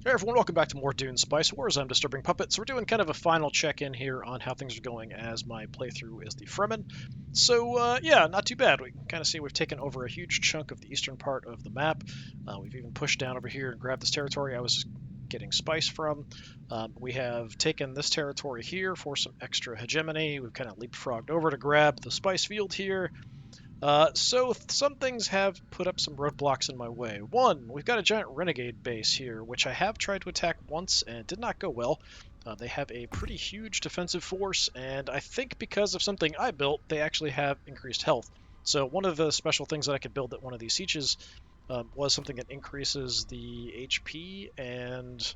Hey everyone, welcome back to more Dune Spice Wars. I'm DisturbingPuppet. So we're doing kind of a final check-in here on how things are going as my playthrough as the Fremen. So yeah, not too bad. We can kind of see we've taken over a huge chunk of the eastern part of the map. We've even pushed down over here and grabbed this territory I was getting spice from. We have taken this territory here for some extra hegemony. We've kind of leapfrogged over to grab the spice field here. So some things have put up some roadblocks in my way. One, we've got a giant renegade base here, which I have tried to attack once and it did not go well. They have a pretty huge defensive force, and I think because of something I built, they actually have increased health. So one of the special things that I could build at one of these sieges was something that increases the HP and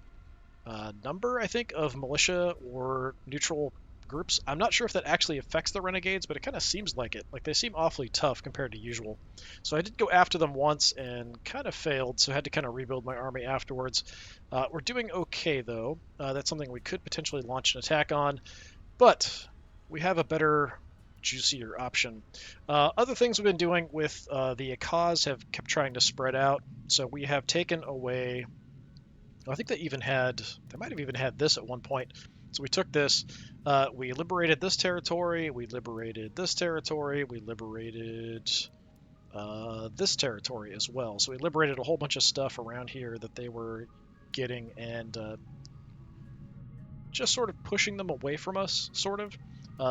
number, I think, of militia or neutral groups. I'm not sure if that actually affects the renegades, but it kind of seems like it. Like, they seem awfully tough compared to usual. So I did go after them once and kind of failed, so I had to kind of rebuild my army afterwards. We're doing okay, though. That's something we could potentially launch an attack on, but we have a better, juicier option. Other things we've been doing with the Akaz have kept trying to spread out. So we have taken away, I think they might have even had this at one point. So we took this, we liberated this territory, we liberated this territory, we liberated this territory as well. So we liberated a whole bunch of stuff around here that they were getting and just sort of pushing them away from us, sort of.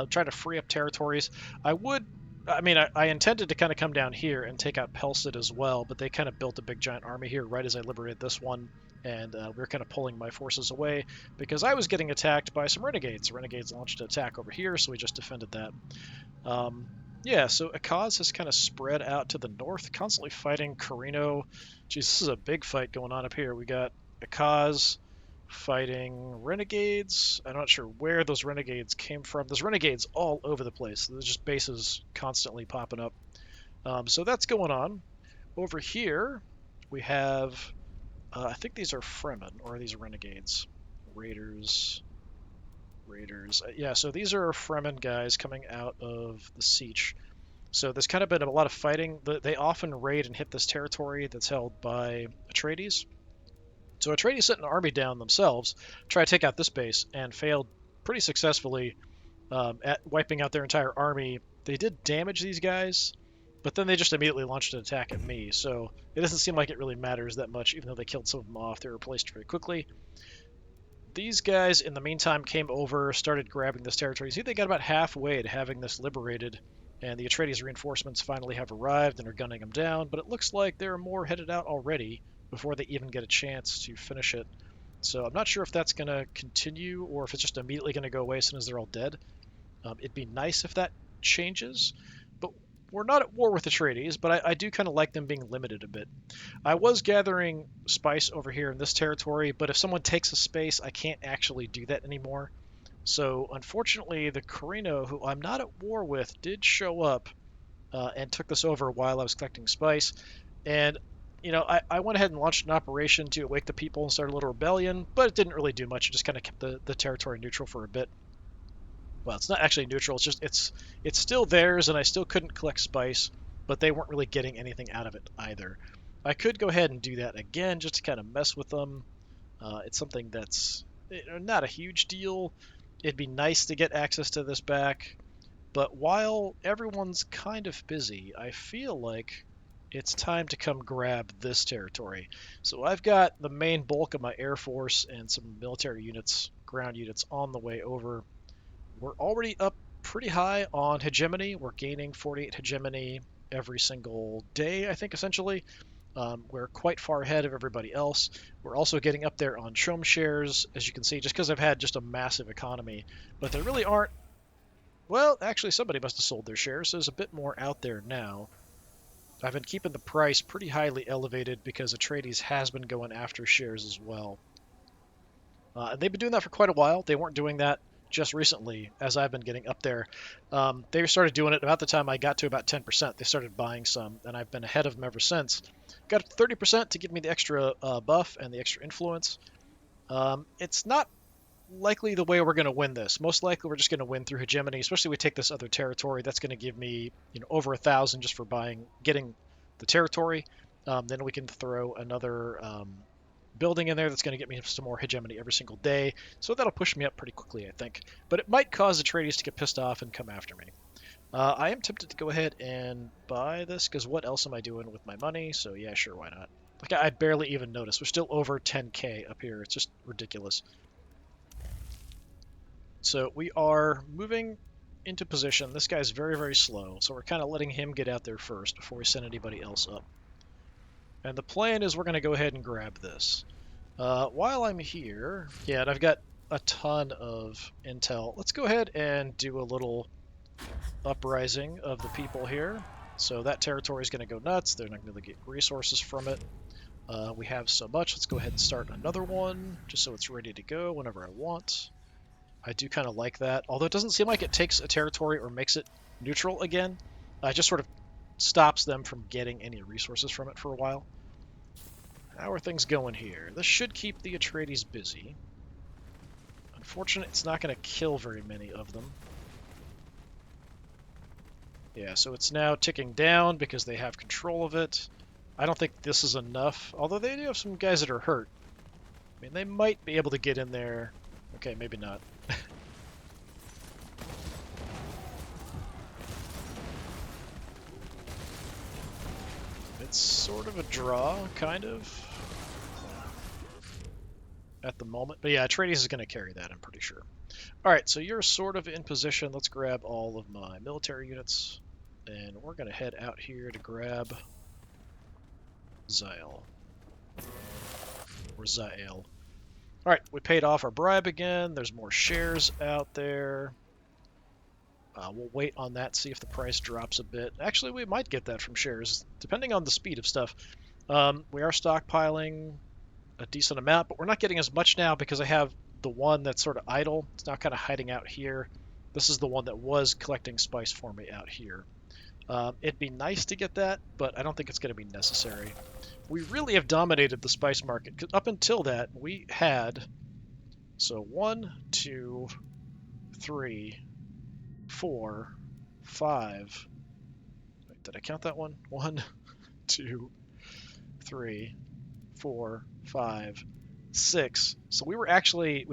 Trying to free up territories. I intended to kind of come down here and take out Pelsid as well, but they kind of built a big giant army here right as I liberated this one. And we were kind of pulling my forces away because I was getting attacked by some renegades. The renegades launched an attack over here, so we just defended that. Yeah, so Akaz has kind of spread out to the north, constantly fighting Carino. Jeez, this is a big fight going on up here. We got Akaz fighting renegades. I'm not sure where those renegades came from. There's renegades all over the place. There's just bases constantly popping up. So that's going on. Over here, we have... I think these are Fremen, or are these renegades? Raiders. Yeah, so these are Fremen guys coming out of the siege. So there's kind of been a lot of fighting. They often raid and hit this territory that's held by Atreides. So Atreides sent an army down themselves, try to take out this base, and failed pretty successfully at wiping out their entire army. They did damage these guys, but then they just immediately launched an attack at me, so it doesn't seem like it really matters that much, even though they killed some of them off. They were replaced very quickly. These guys, in the meantime, came over, started grabbing this territory. See, they got about halfway to having this liberated, and the Atreides reinforcements finally have arrived and are gunning them down, but it looks like there are more headed out already before they even get a chance to finish it. So I'm not sure if that's going to continue or if it's just immediately going to go away as soon as they're all dead. It'd be nice if that changes, but we're not at war with the Atreides, but I do kind of like them being limited a bit. I was gathering spice over here in this territory, but if someone takes a space, I can't actually do that anymore. So unfortunately, the Carino, who I'm not at war with, did show up and took this over while I was collecting spice. And you know, I went ahead and launched an operation to awake the people and start a little rebellion, but it didn't really do much. It just kind of kept the territory neutral for a bit. Well, it's not actually neutral. It's just it's still theirs, and I still couldn't collect spice, but they weren't really getting anything out of it either. I could go ahead and do that again just to kind of mess with them. It's something that's not a huge deal. It'd be nice to get access to this back, but while everyone's kind of busy, I feel like it's time to come grab this territory. So I've got the main bulk of my Air Force and some military units, ground units, on the way over. We're already up pretty high on hegemony. We're gaining 48 hegemony every single day, I think, essentially. We're quite far ahead of everybody else. We're also getting up there on Shom shares, as you can see, just because I've had just a massive economy. But there really aren't... Well, actually, somebody must have sold their shares, so there's a bit more out there now. I've been keeping the price pretty highly elevated because Atreides has been going after shares as well. And they've been doing that for quite a while. They weren't doing that just recently as I've been getting up there. They started doing it about the time I got to about 10%. They started buying some, and I've been ahead of them ever since. Got 30% to give me the extra buff and the extra influence. It's not likely the way we're going to win this. Most likely we're just going to win through hegemony, especially if we take this other territory. That's going to give me, over 1,000 just for getting the territory. Then we can throw another building in there that's going to get me some more hegemony every single day, so that'll push me up pretty quickly, I think. But it might cause the Atreides to get pissed off and come after me. I am tempted to go ahead and buy this, because what else am I doing with my money? So yeah, sure, why not? Like, I barely even noticed. We're still over 10k up here. It's just ridiculous. So we are moving into position. This guy's very, very slow, so we're kind of letting him get out there first before we send anybody else up. And the plan is we're going to go ahead and grab this. While I'm here, yeah, and I've got a ton of intel, let's go ahead and do a little uprising of the people here. So that territory is going to go nuts. They're not going to get resources from it. We have so much. Let's go ahead and start another one, just so it's ready to go whenever I want. I do kind of like that, although it doesn't seem like it takes a territory or makes it neutral again. It just sort of stops them from getting any resources from it for a while. How are things going here? This should keep the Atreides busy. Unfortunately, it's not going to kill very many of them. Yeah, so it's now ticking down because they have control of it. I don't think this is enough, although they do have some guys that are hurt. I mean, they might be able to get in there. Okay, maybe not. It's sort of a draw, kind of, at the moment. But yeah, Atreides is going to carry that, I'm pretty sure. Alright, so you're sort of in position. Let's grab all of my military units. And we're going to head out here to grab Zael. Or Zael. Alright, we paid off our bribe again. There's more shares out there. We'll wait on that, see if the price drops a bit. Actually, we might get that from shares, depending on the speed of stuff. We are stockpiling a decent amount, but we're not getting as much now because I have the one that's sort of idle. It's now kind of hiding out here. This is the one that was collecting spice for me out here. It'd be nice to get that, but I don't think it's going to be necessary. We really have dominated the spice market, because up until that, we had... So 1, 2, 3, 4, 5... Wait, did I count that one? 1, 2, 3, 4, 5, 6. So we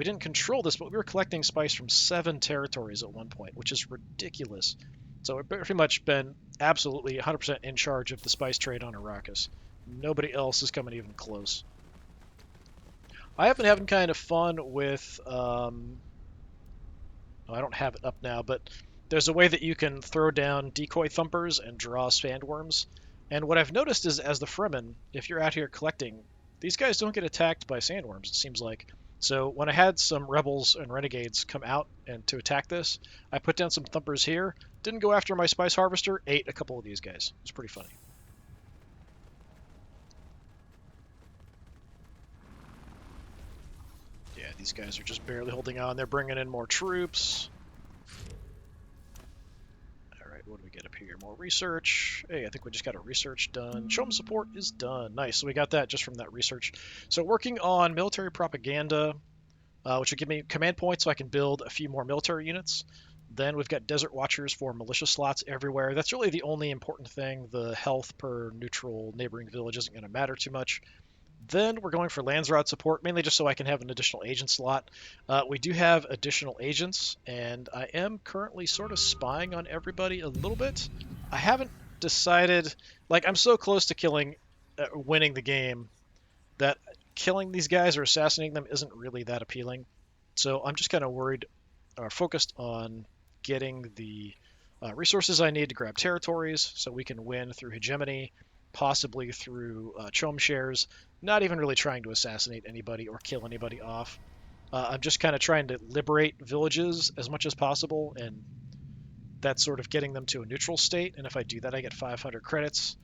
didn't control this, but we were collecting spice from 7 territories at one point, which is ridiculous. So we've pretty much been absolutely 100% in charge of the spice trade on Arrakis. Nobody else is coming even close. I have been having kind of fun with... I don't have it up now, but there's a way that you can throw down decoy thumpers and draw sandworms. And what I've noticed is, as the Fremen, if you're out here collecting, these guys don't get attacked by sandworms, it seems like. So when I had some rebels and renegades come out and to attack this, I put down some thumpers here, didn't go after my spice harvester, ate a couple of these guys. It was pretty funny. Yeah, these guys are just barely holding on. They're bringing in more troops. What do we get up here? More research. Hey, I think we just got a research done. Show 'em support is done. Nice. So we got that just from that research. So working on military propaganda, which will give me command points so I can build a few more military units. Then we've got desert watchers for militia slots everywhere. That's really the only important thing. The health per neutral neighboring village isn't going to matter too much. Then we're going for Landsrod support, mainly just so I can have an additional agent slot. We do have additional agents, and I am currently sort of spying on everybody a little bit. I haven't decided... Like, I'm so close to winning the game that killing these guys or assassinating them isn't really that appealing. So I'm just kind of worried, or focused on getting the resources I need to grab territories so we can win through hegemony, possibly through Chom shares, not even really trying to assassinate anybody or kill anybody off. I'm just kind of trying to liberate villages as much as possible, and that's sort of getting them to a neutral state, and if I do that I get 500 credits.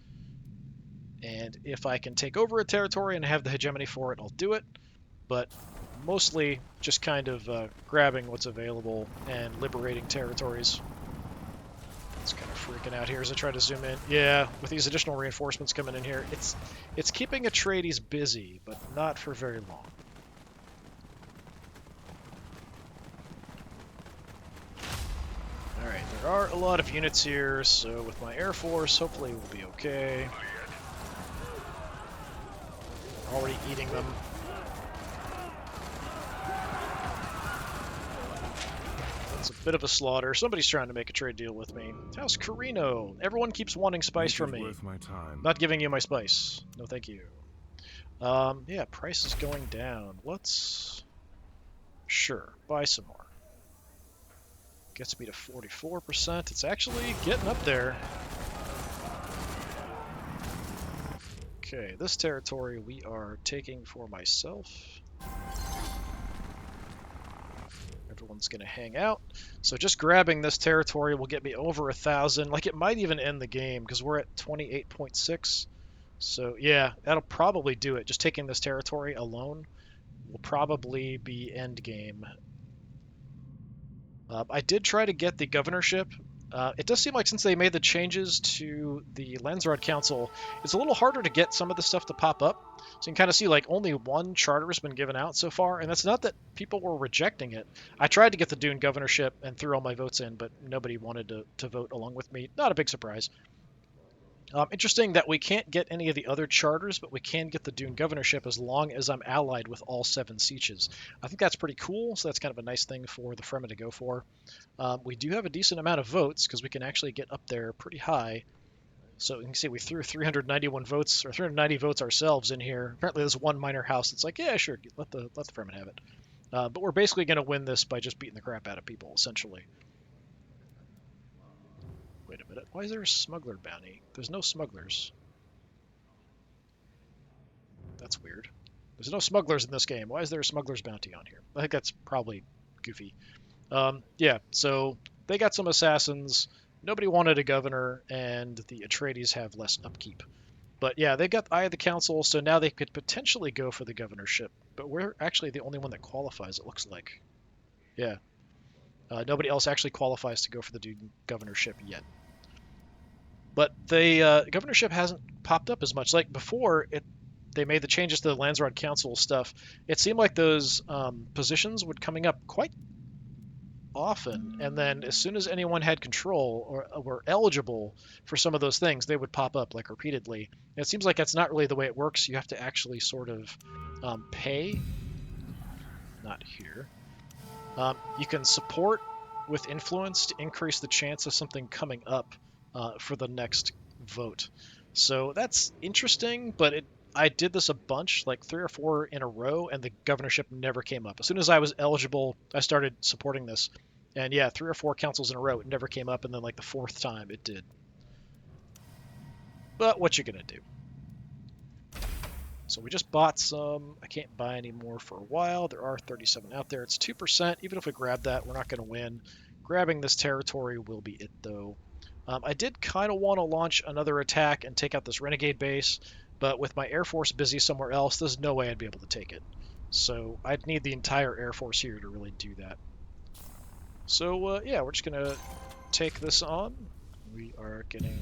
And if I can take over a territory and have the hegemony for it, I'll do it, but mostly just kind of grabbing what's available and liberating territories. It's kind of freaking out here as I try to zoom in. Yeah, with these additional reinforcements coming in here, it's keeping Atreides busy, but not for very long. Alright, there are a lot of units here, so with my Air Force, hopefully we'll be okay. Already eating them. It's a bit of a slaughter. Somebody's trying to make a trade deal with me. How's Carino? Everyone keeps wanting spice from me. Worth my time. Not giving you my spice. No, thank you. Yeah, price is going down. Let's... Sure, buy some more. Gets me to 44%. It's actually getting up there. Okay, this territory we are taking for myself. Everyone's going to hang out. So just grabbing this territory will get me over 1,000. Like, it might even end the game because we're at 28.6. So yeah, that'll probably do it. Just taking this territory alone will probably be end game. I did try to get the governorship. It does seem like since they made the changes to the Landsraad Council, it's a little harder to get some of the stuff to pop up. So you can kind of see like only one charter has been given out so far, and that's not that people were rejecting it. I tried to get the Dune governorship and threw all my votes in, but nobody wanted to vote along with me. Not a big surprise. Interesting that we can't get any of the other charters, but we can get the Dune governorship as long as I'm allied with all 7 sieges. I think that's pretty cool, so that's kind of a nice thing for the Fremen to go for. We do have a decent amount of votes because we can actually get up there pretty high. So you can see we threw 391 votes, or 390 votes ourselves in here. Apparently there's one minor house that's like, yeah, sure, let the Fremen have it. But we're basically going to win this by just beating the crap out of people, essentially. Wait a minute. Why is there a smuggler bounty? There's no smugglers. That's weird. There's no smugglers in this game. Why is there a smuggler's bounty on here? I think that's probably goofy. Yeah, so they got some assassins. Nobody wanted a governor, and the Atreides have less upkeep. But yeah, they got Eye of the Council, so now they could potentially go for the governorship. But we're actually the only one that qualifies, it looks like. Yeah. Nobody else actually qualifies to go for the Dune governorship yet. But the governorship hasn't popped up as much. Like before, they made the changes to the Landsraad Council stuff. It seemed like those positions would coming up quite often, and then as soon as anyone had control or were eligible for some of those things, they would pop up like repeatedly. And it seems like that's not really the way it works. You have to actually sort of pay. Not here. You can support with influence to increase the chance of something coming up for the next vote. So that's interesting, but I did this a bunch, like 3 or 4 in a row, and the governorship never came up. As soon as I was eligible, I started supporting this. And yeah, 3 or 4 councils in a row, it never came up, and then like the 4th time it did. But what you gonna do? So we just bought some. I can't buy any more for a while. There are 37 out there. It's 2%. Even if we grab that, we're not going to win. Grabbing this territory will be it, though. I did kind of want to launch another attack and take out this renegade base, but with my Air Force busy somewhere else, there's no way I'd be able to take it. So I'd need the entire Air Force here to really do that. So yeah, we're just going to take this on. We are getting...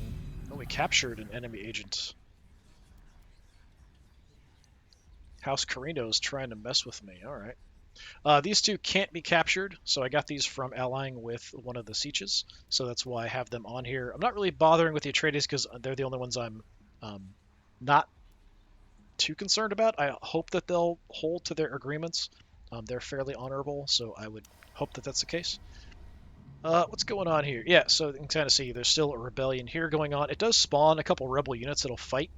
Oh, we captured an enemy agent. House Carino's trying to mess with me. All right. These two can't be captured, so I got these from allying with one of the sieges, so that's why I have them on here. I'm not really bothering with the Atreides because they're the only ones I'm not too concerned about. I hope that they'll hold to their agreements. They're fairly honorable, so I would hope that that's the case. What's going on here? Yeah, so you can kind of see there's still a rebellion here going on. It does spawn a couple rebel units that'll fight,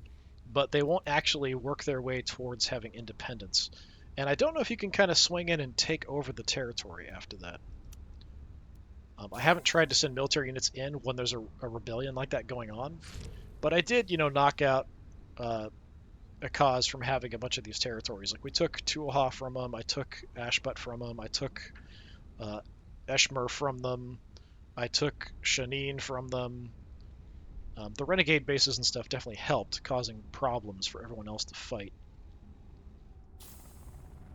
but they won't actually work their way towards having independence. And I don't know if you can kind of swing in and take over the territory after that. I haven't tried to send military units in when there's a rebellion like that going on, but I did, knock out a cause from having a bunch of these territories. Like we took Tuaha from them, I took Ashbut from them, I took Eshmer from them, I took Shaneen from them. The renegade bases and stuff definitely helped, causing problems for everyone else to fight.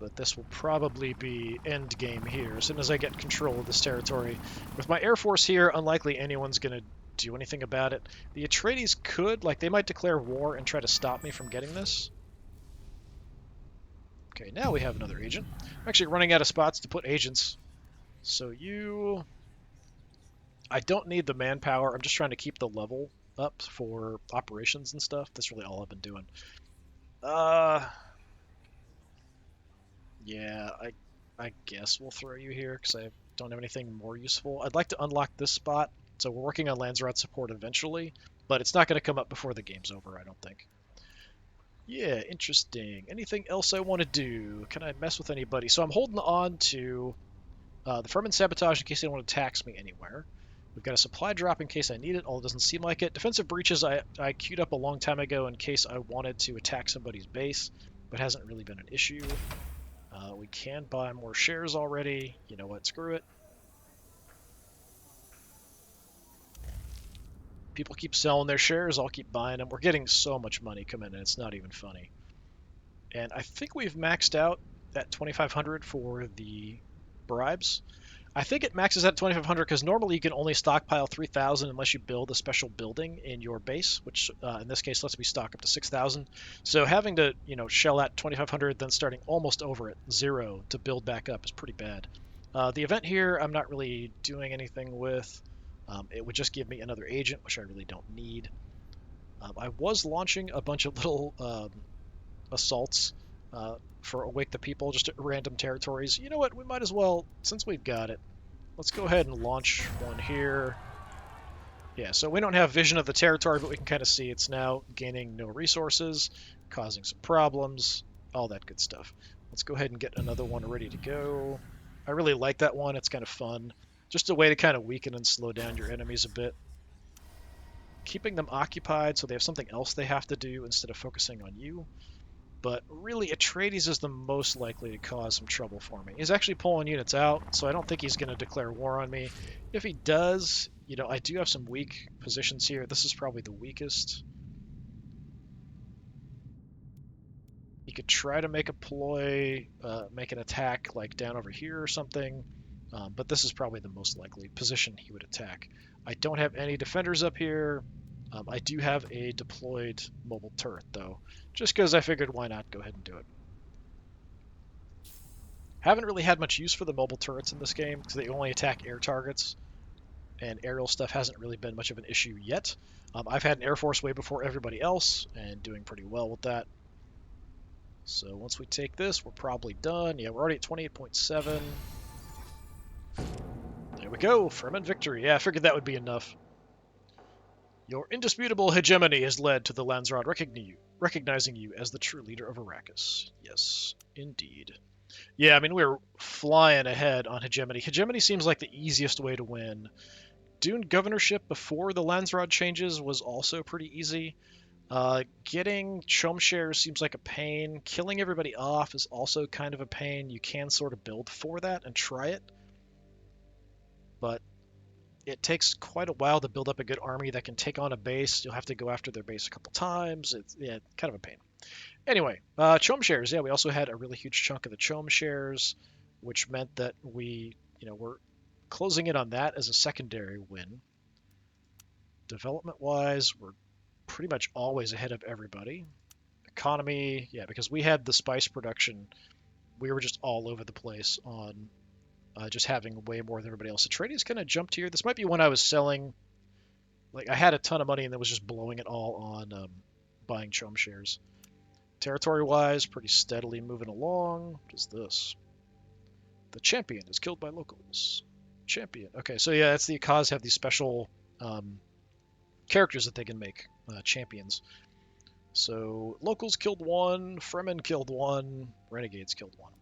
But this will probably be end game here as soon as I get control of this territory. With my Air Force here, unlikely anyone's going to do anything about it. The Atreides could, they might declare war and try to stop me from getting this. Okay, now we have another agent. I'm actually running out of spots to put agents. So you... I don't need the manpower. I'm just trying to keep the level up for operations and stuff. That's really all I've been doing. Yeah, I guess we'll throw you here because I don't have anything more useful. I'd like to unlock this spot, so we're working on Landsrod support eventually, but it's not going to come up before the game's over, I don't think. Yeah, interesting. Anything else I want to do? Can I mess with anybody? So I'm holding on to the Fremen sabotage in case they want to tax me anywhere. We've got a supply drop in case I need it, although it doesn't seem like it. Defensive breaches I queued up a long time ago in case I wanted to attack somebody's base, but hasn't really been an issue. We can buy more shares already. You know what? Screw it. People keep selling their shares. I'll keep buying them. We're getting so much money coming in. It's not even funny. And I think we've maxed out that 2,500 for the bribes. I think it maxes out at 2,500 because normally you can only stockpile 3,000 unless you build a special building in your base, which in this case lets me stock up to 6,000. So having to, shell out 2,500, then starting almost over at 0 to build back up is pretty bad. The event here, I'm not really doing anything with. It would just give me another agent, which I really don't need. I was launching a bunch of little assaults for Awake the People, just at random territories. You know what? We might as well, since we've got it, let's go ahead and launch one here. Yeah, so we don't have vision of the territory, but we can kind of see it's now gaining no resources, causing some problems, all that good stuff. Let's go ahead and get another one ready to go. I really like that one. It's kind of fun. Just a way to kind of weaken and slow down your enemies a bit. Keeping them occupied so they have something else they have to do instead of focusing on you. But really, Atreides is the most likely to cause some trouble for me. He's actually pulling units out, so I don't think he's going to declare war on me. If he does, I do have some weak positions here. This is probably the weakest. He could try to make a ploy, make an attack like down over here or something, but this is probably the most likely position he would attack. I don't have any defenders up here. I do have a deployed mobile turret, though, just because I figured why not go ahead and do it. Haven't really had much use for the mobile turrets in this game, because they only attack air targets, and aerial stuff hasn't really been much of an issue yet. I've had an Air Force way before everybody else, and doing pretty well with that. So once we take this, we're probably done. Yeah, we're already at 28.7. There we go, Fremen victory. Yeah, I figured that would be enough. Your indisputable hegemony has led to the Landsrod recognizing you as the true leader of Arrakis. Yes, indeed. Yeah, I mean, we're flying ahead on hegemony. Hegemony seems like the easiest way to win. Dune governorship before the Landsrod changes was also pretty easy. Getting chum shares seems like a pain. Killing everybody off is also kind of a pain. You can sort of build for that and try it, but it takes quite a while to build up a good army that can take on a base. You'll have to go after their base a couple times. It's kind of a pain. Anyway, chum shares. Yeah, we also had a really huge chunk of the chum shares, which meant that we, were closing in on that as a secondary win. Development-wise, we're pretty much always ahead of everybody. Economy, yeah, because we had the spice production, we were just all over the place on just having way more than everybody else. Atreides kind of jumped here. This might be when I was selling, I had a ton of money and then was just blowing it all on buying chum shares. Territory-wise, pretty steadily moving along. What is this? The champion is killed by locals. Champion. Okay, so yeah, that's the Akaz have these special characters that they can make, champions. So locals killed one, Fremen killed one, renegades killed one.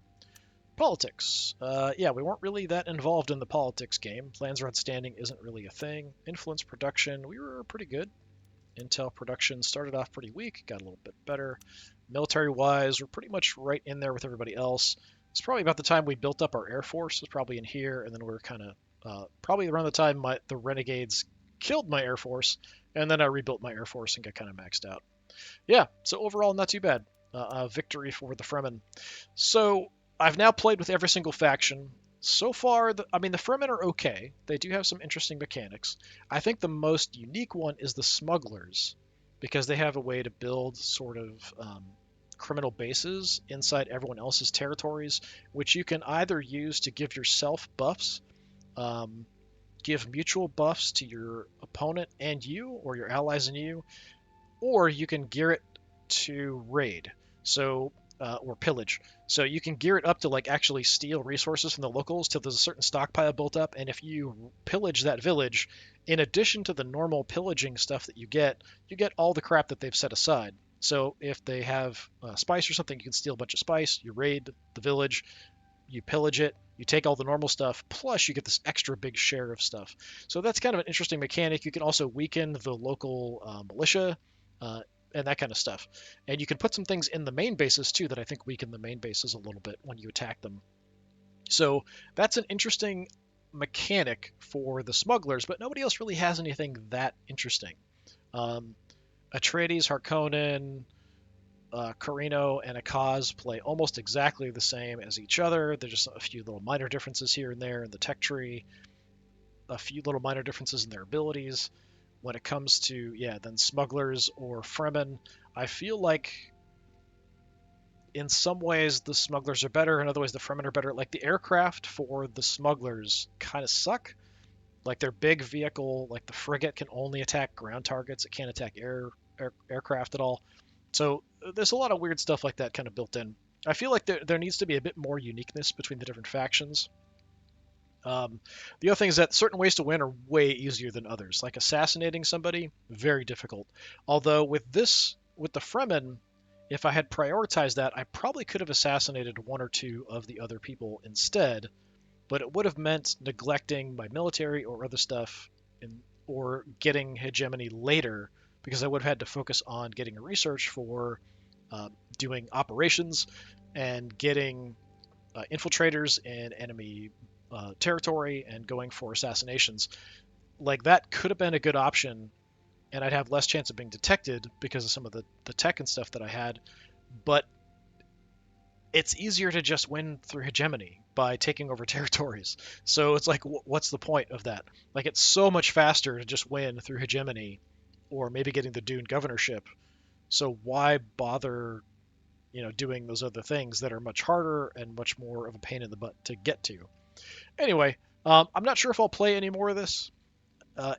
Politics. Yeah, we weren't really that involved in the politics game. Landsrod standing isn't really a thing. Influence production, we were pretty good. Intel production started off pretty weak, got a little bit better. Military-wise, we're pretty much right in there with everybody else. It's probably about the time we built up our Air Force, was probably in here, and then we were kind of, probably around the time the renegades killed my Air Force, and then I rebuilt my Air Force and got kind of maxed out. Yeah, so overall, not too bad. Victory for the Fremen. So I've now played with every single faction. So far, the Fremen are okay. They do have some interesting mechanics. I think the most unique one is the smugglers, because they have a way to build sort of criminal bases inside everyone else's territories, which you can either use to give yourself buffs, give mutual buffs to your opponent and you, or your allies and you, or you can gear it to raid. So or pillage. So you can gear it up to like actually steal resources from the locals till there's a certain stockpile built up, and if you pillage that village, in addition to the normal pillaging stuff that you get all the crap that they've set aside. So if they have spice or something, you can steal a bunch of spice. You raid the village, you pillage it, you take all the normal stuff, plus you get this extra big share of stuff. So that's kind of an interesting mechanic. You can also weaken the local militia uh, and that kind of stuff. And you can put some things in the main bases too that I think weaken the main bases a little bit when you attack them. So that's an interesting mechanic for the smugglers, but nobody else really has anything that interesting. Um, Atreides, Harkonnen, Carino and Akaz play almost exactly the same as each other. There's just a few little minor differences here and there in the tech tree, a few little minor differences in their abilities. When it comes to, yeah, then smugglers or Fremen, I feel like in some ways the smugglers are better, in other ways the Fremen are better. Like the aircraft for the smugglers kind of suck. Like their big vehicle, like the frigate, can only attack ground targets. It can't attack aircraft at all. So there's a lot of weird stuff like that kind of built in. I feel like there needs to be a bit more uniqueness between the different factions. The other thing is that certain ways to win are way easier than others. Like assassinating somebody, very difficult. Although with the Fremen, if I had prioritized that, I probably could have assassinated one or two of the other people instead, but it would have meant neglecting my military or other stuff or getting hegemony later because I would have had to focus on getting a research for uh, doing operations and getting infiltrators in enemy territory and going for assassinations. Like that could have been a good option, and I'd have less chance of being detected because of some of the tech and stuff that I had. But it's easier to just win through hegemony by taking over territories. So it's like, what's the point of that? Like, it's so much faster to just win through hegemony or maybe getting the Dune governorship. So why bother, doing those other things that are much harder and much more of a pain in the butt to get to? Anyway, I'm not sure if I'll play any more of this.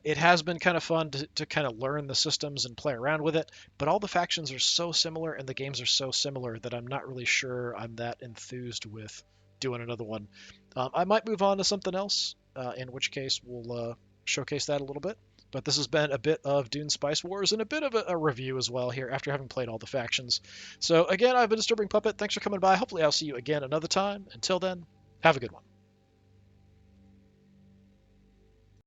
It has been kind of fun to kind of learn the systems and play around with it, but all the factions are so similar and the games are so similar that I'm not really sure I'm that enthused with doing another one. I might move on to something else, in which case we'll showcase that a little bit. But this has been a bit of Dune Spice Wars and a bit of a review as well here after having played all the factions. So again, I've been Disturbing Puppet. Thanks for coming by. Hopefully I'll see you again another time. Until then, have a good one.